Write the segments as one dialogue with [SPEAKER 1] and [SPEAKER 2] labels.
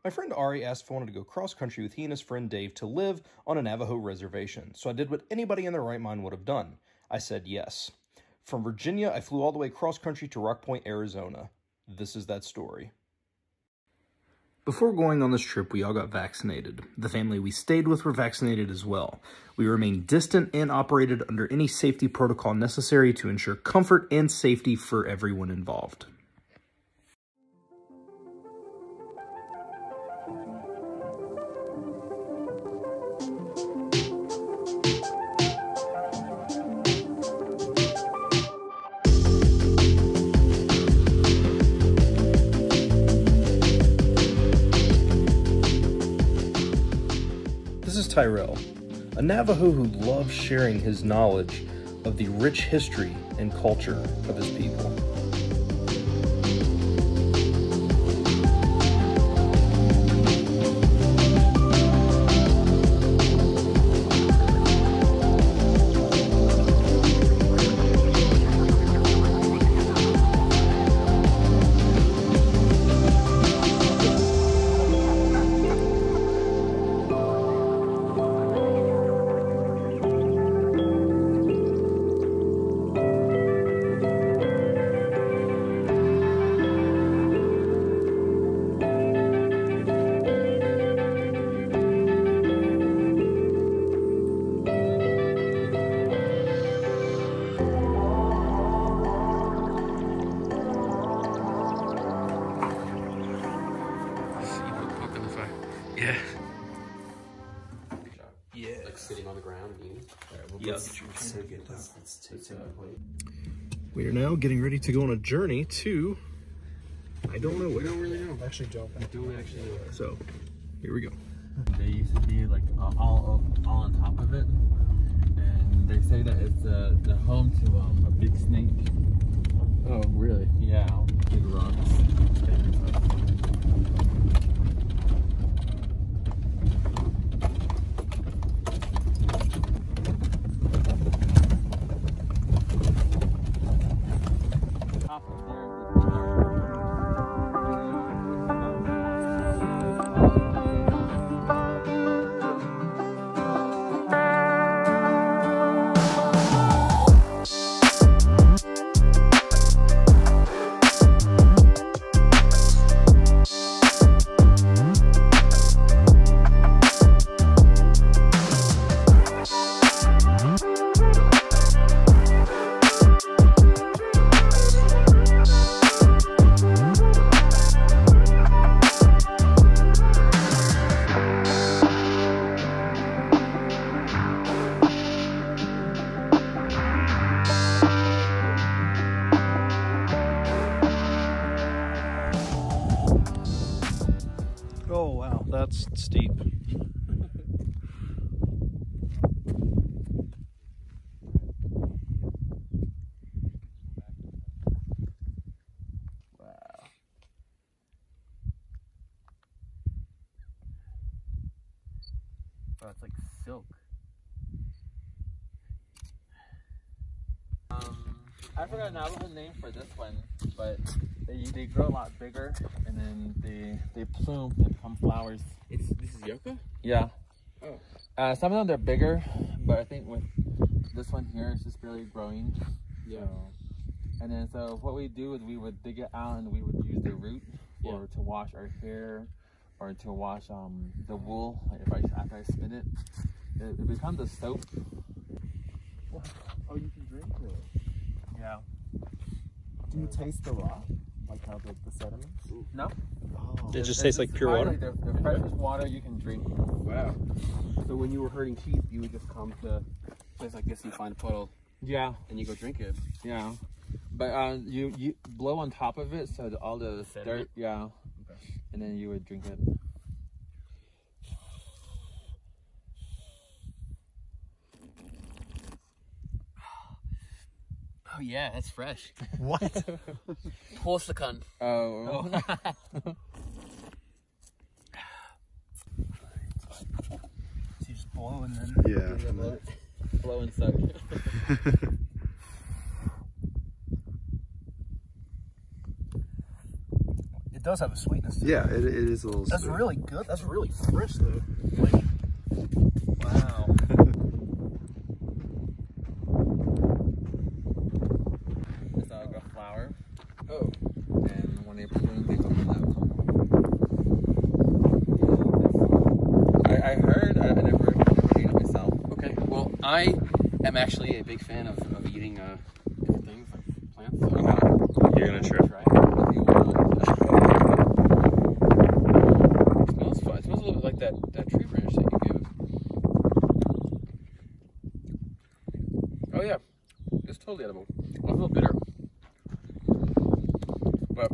[SPEAKER 1] My friend Ari asked if I wanted to go cross-country with he and his friend Dave to live on a Navajo reservation, so I did what anybody in their right mind would have done. I said yes. From Virginia, I flew all the way cross-country to Rock Point, Arizona. This is that story. Before going on this trip, we all got vaccinated. The family we stayed with were vaccinated as well. We remained distant and operated under any safety protocol necessary to ensure comfort and safety for everyone involved. Tyrell, a Navajo who loves sharing his knowledge of the rich history and culture of his people. We are now getting ready to go on a journey to, I don't know where.
[SPEAKER 2] We don't really know.
[SPEAKER 3] I actually don't.
[SPEAKER 2] I don't actually know.
[SPEAKER 1] So, here we go.
[SPEAKER 2] They used to be like all on top of it, and they say that it's the home to a big snake.
[SPEAKER 3] Oh, really?
[SPEAKER 2] Yeah, big rocks.
[SPEAKER 1] Oh wow, that's steep.
[SPEAKER 2] Oh, it's like silk. I forgot Navajo name for this one, but they grow a lot bigger, and then they plume and become flowers.
[SPEAKER 3] This is yucca?
[SPEAKER 2] Yeah.
[SPEAKER 3] Oh.
[SPEAKER 2] Some of them they're bigger, but I think with this one here, it's just barely growing.
[SPEAKER 3] Yeah.
[SPEAKER 2] And then so what we do is we would dig it out and we would use the root to wash our hair or to wash the wool. Like after I spin it, it becomes a soap.
[SPEAKER 3] Oh, you can drink it.
[SPEAKER 2] Yeah.
[SPEAKER 3] Do you taste the rock? Like how the sediments?
[SPEAKER 2] No.
[SPEAKER 3] Oh.
[SPEAKER 1] It just tastes like pure water?
[SPEAKER 2] Like the freshest water you can drink.
[SPEAKER 3] Wow. So when you were herding sheep, you would just come to a place like this and find a puddle.
[SPEAKER 2] Yeah.
[SPEAKER 3] And you go drink it.
[SPEAKER 2] Yeah. But you blow on top of it so that all the dirt, okay. And then you would drink it.
[SPEAKER 3] Oh yeah, that's fresh.
[SPEAKER 1] What?
[SPEAKER 3] Porcelain.
[SPEAKER 2] Oh.
[SPEAKER 3] So you just blow and then...
[SPEAKER 1] Yeah.
[SPEAKER 2] Blow and suck.
[SPEAKER 3] It
[SPEAKER 1] does have a sweetness to it.
[SPEAKER 4] Yeah, it is a little
[SPEAKER 1] That's
[SPEAKER 4] sweet.
[SPEAKER 1] really good. That's really fresh, though. Like, wow.
[SPEAKER 2] It's like a flower.
[SPEAKER 4] Oh.
[SPEAKER 2] And when they prune, they open up. I heard, I never ate it myself.
[SPEAKER 3] Okay, well, I am actually a big fan of eating different things like plants. So
[SPEAKER 4] You're gonna try.
[SPEAKER 3] try it. It smells fun. It smells a little bit like that tree branch that you gave. Oh yeah, it's totally edible. It's a little bitter, but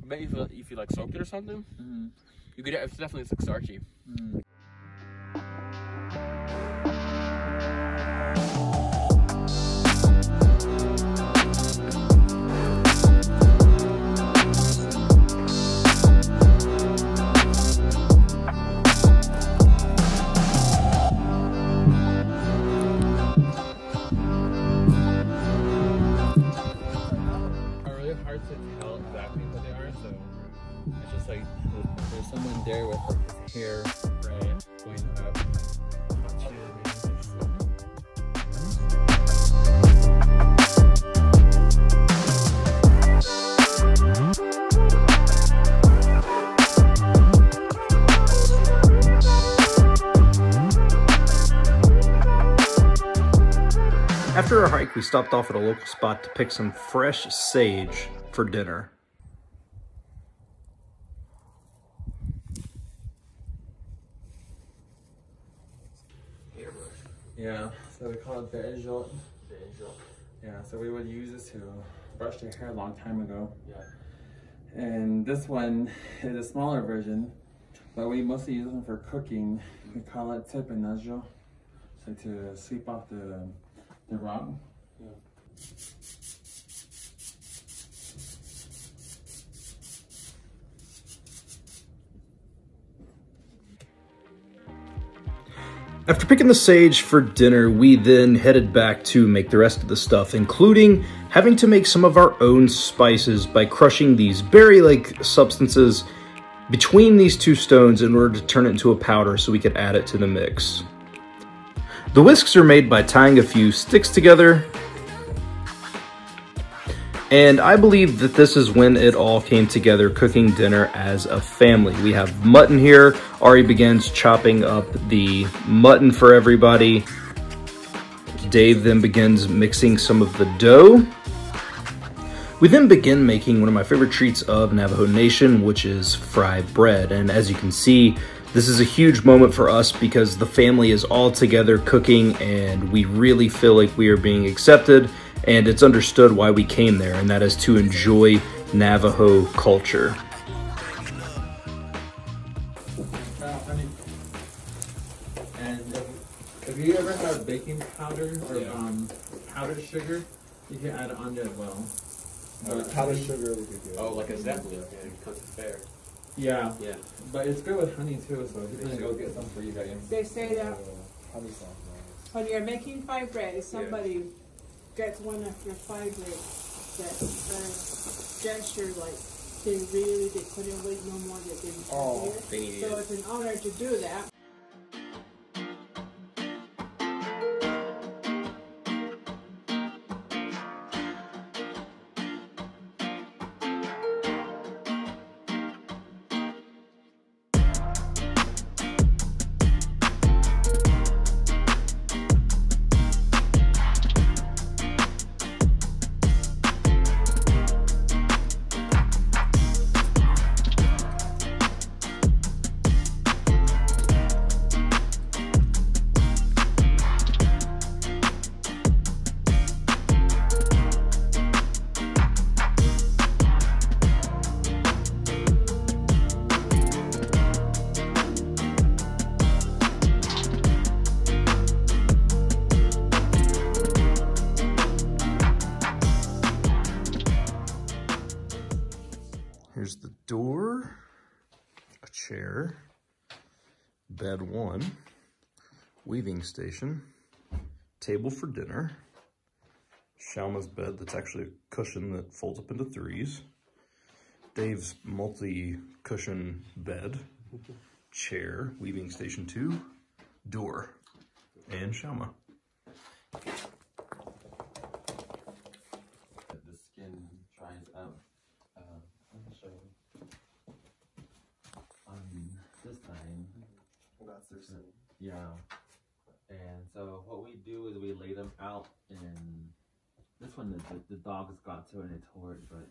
[SPEAKER 3] maybe if you like soaked it or something, you could. It's definitely like starchy. Hard to tell exactly what they are, so it's just like there's someone there with like his hair going up.
[SPEAKER 1] After our hike, we stopped off at a local spot to pick some fresh sage for dinner.
[SPEAKER 2] Yeah, so we call it Seabolt. Yeah, so we would use this to brush their hair a long time ago.
[SPEAKER 3] Yeah.
[SPEAKER 2] And this one is a smaller version, but we mostly use them for cooking. We call it tip and najo, so to sweep off the rock.
[SPEAKER 3] Yeah.
[SPEAKER 1] After picking the sage for dinner, we then headed back to make the rest of the stuff, including having to make some of our own spices by crushing these berry-like substances between these two stones in order to turn it into a powder so we could add it to the mix. The whisks are made by tying a few sticks together, and I believe that this is when it all came together, cooking dinner as a family. We have mutton here. Ari begins chopping up the mutton for everybody. Dave then begins mixing some of the dough. We then begin making one of my favorite treats of Navajo Nation, which is fry bread. And as you can see, this is a huge moment for us because the family is all together cooking and we really feel like we are being accepted, and it's understood why we came there, and that is to enjoy Navajo culture.
[SPEAKER 2] And if you ever have baking powder or powdered sugar, you can add it on there as well.
[SPEAKER 4] Powdered sugar would be good.
[SPEAKER 3] Oh, like a Zeppelin and cook it fair.
[SPEAKER 2] Yeah.
[SPEAKER 3] Yeah.
[SPEAKER 2] But it's good with honey too, so he's gonna go get some for you guys.
[SPEAKER 5] They say that when you're making fry bread, if somebody gets one of your fry bread, that gesture like they couldn't wait no more that they need it. So it's an honor to do that.
[SPEAKER 1] Here's the door, a chair, bed one, weaving station, table for dinner, Shalma's bed that's actually a cushion that folds up into threes, Dave's multi-cushion bed, chair, weaving station 2, door, and Shama.
[SPEAKER 2] The skin dries out. Let me show you. This time.
[SPEAKER 4] That's their sin.
[SPEAKER 2] Yeah. And so what we do is we lay them out, and this one the dogs got to it and they tore it, but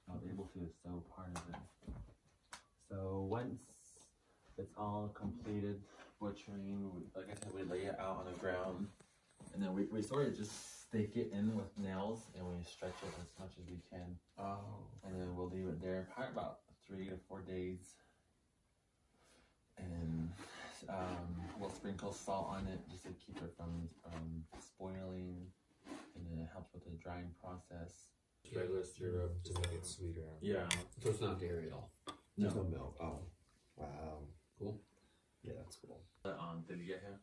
[SPEAKER 2] I was able to sew part of it. So once it's all completed butchering, like I said, we lay it out on the ground, and then we sort of just stake it in with nails, and we stretch it as much as we can.
[SPEAKER 4] Oh.
[SPEAKER 2] And then we'll leave it there probably about 3 to 4 days. And we'll sprinkle salt on it just to keep it from spoiling, and then it helps with the drying process.
[SPEAKER 3] Regular syrup,
[SPEAKER 4] Just make it sweeter.
[SPEAKER 2] Yeah.
[SPEAKER 3] So it's not dairy at all.
[SPEAKER 4] There's no milk. Oh. Wow.
[SPEAKER 3] Cool.
[SPEAKER 4] Yeah, that's cool.
[SPEAKER 2] Did you get him?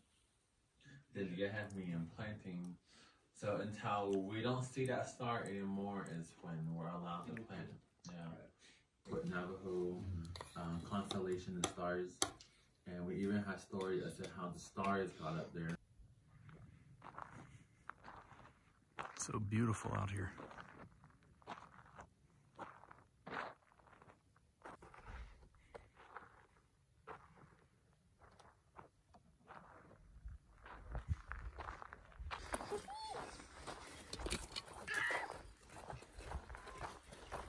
[SPEAKER 2] Did you get him? Medium planting. So until we don't see that star anymore is when we're allowed to plant. Yeah. With Navajo constellation and stars. And we even have stories as to how the stars got up there.
[SPEAKER 1] So beautiful out here.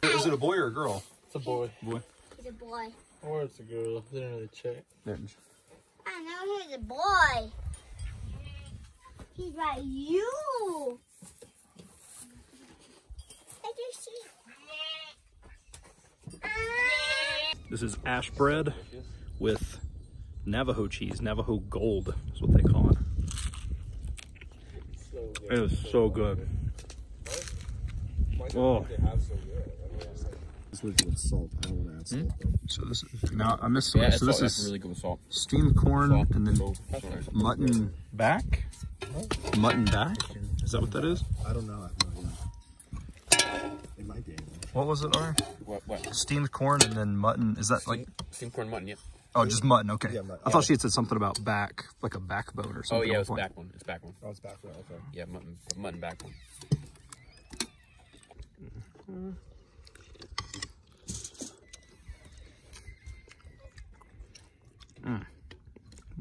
[SPEAKER 1] Is it a boy or a girl?
[SPEAKER 3] It's a boy.
[SPEAKER 1] Boy.
[SPEAKER 6] He's a boy.
[SPEAKER 3] Or it's a girl. They didn't really check.
[SPEAKER 6] I know he's a boy. He's like you. I just see.
[SPEAKER 1] This is ash bread with Navajo cheese. Navajo gold is what they call it. It is so good. Oh.
[SPEAKER 4] This was with salt. I don't want to add salt.
[SPEAKER 1] So this is, now I missed some. So this is
[SPEAKER 3] really good with salt.
[SPEAKER 1] steamed corn
[SPEAKER 3] Salt.
[SPEAKER 1] and then
[SPEAKER 3] Salt.
[SPEAKER 1] mutton back. Mutton back? Is that what that is?
[SPEAKER 4] I don't know. I have no idea. It might be.
[SPEAKER 1] What was it, R?
[SPEAKER 3] What?
[SPEAKER 1] Steamed corn and then mutton. Is that like?
[SPEAKER 3] Steamed corn mutton, yeah.
[SPEAKER 1] Oh, just mutton. Okay.
[SPEAKER 4] Yeah, mutton.
[SPEAKER 1] I thought she had said something about back, like a backbone or
[SPEAKER 3] Oh
[SPEAKER 1] something.
[SPEAKER 3] yeah, it's back one. It's back one.
[SPEAKER 4] Oh, it's back there. Okay.
[SPEAKER 3] Yeah, mutton back one.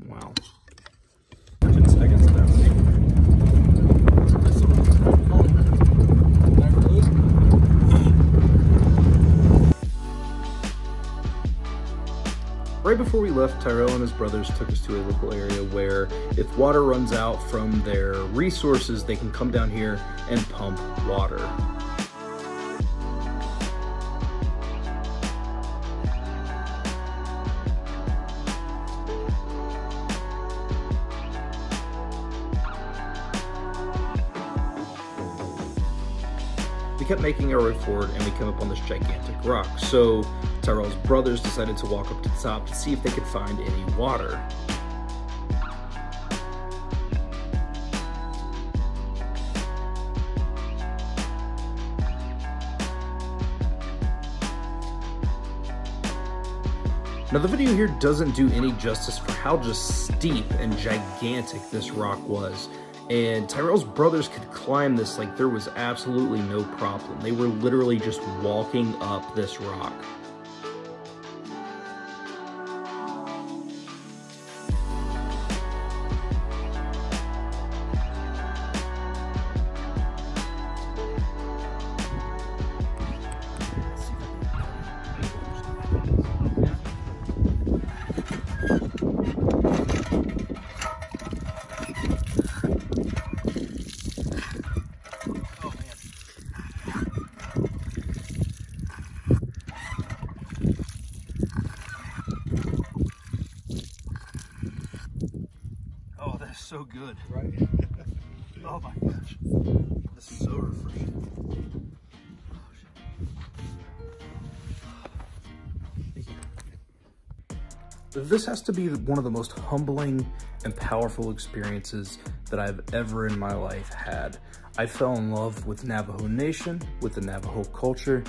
[SPEAKER 1] Wow. 10 seconds down. Right before we left, Tyrell and his brothers took us to a local area where if water runs out from their resources, they can come down here and pump water. We kept making our way forward and we came up on this gigantic rock. So Tyrell's brothers decided to walk up to the top to see if they could find any water. Now the video here doesn't do any justice for how just steep and gigantic this rock was. And Tyrell's brothers could climb this like there was absolutely no problem. They were literally just walking up this rock. Oh, that's so good.
[SPEAKER 4] Right.
[SPEAKER 1] Oh my gosh. This is so refreshing. This has to be one of the most humbling and powerful experiences that I've ever in my life had. I fell in love with Navajo Nation, with the Navajo culture,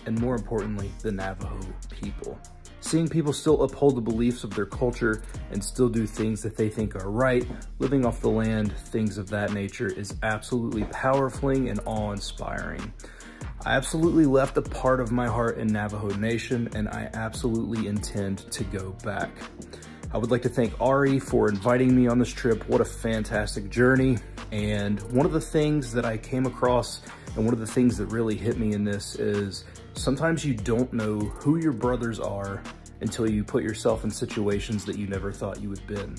[SPEAKER 1] and more importantly, the Navajo people. Seeing people still uphold the beliefs of their culture and still do things that they think are right, living off the land, things of that nature, is absolutely powerful and awe-inspiring. I absolutely left a part of my heart in Navajo Nation, and I absolutely intend to go back. I would like to thank Ari for inviting me on this trip. What a fantastic journey. And one of the things that I came across, and one of the things that really hit me in this, is sometimes you don't know who your brothers are until you put yourself in situations that you never thought you would be in.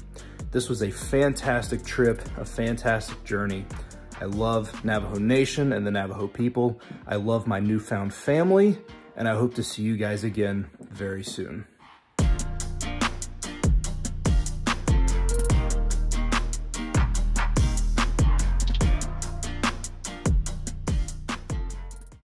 [SPEAKER 1] This was a fantastic trip, a fantastic journey. I love Navajo Nation and the Navajo people. I love my newfound family, and I hope to see you guys again very soon.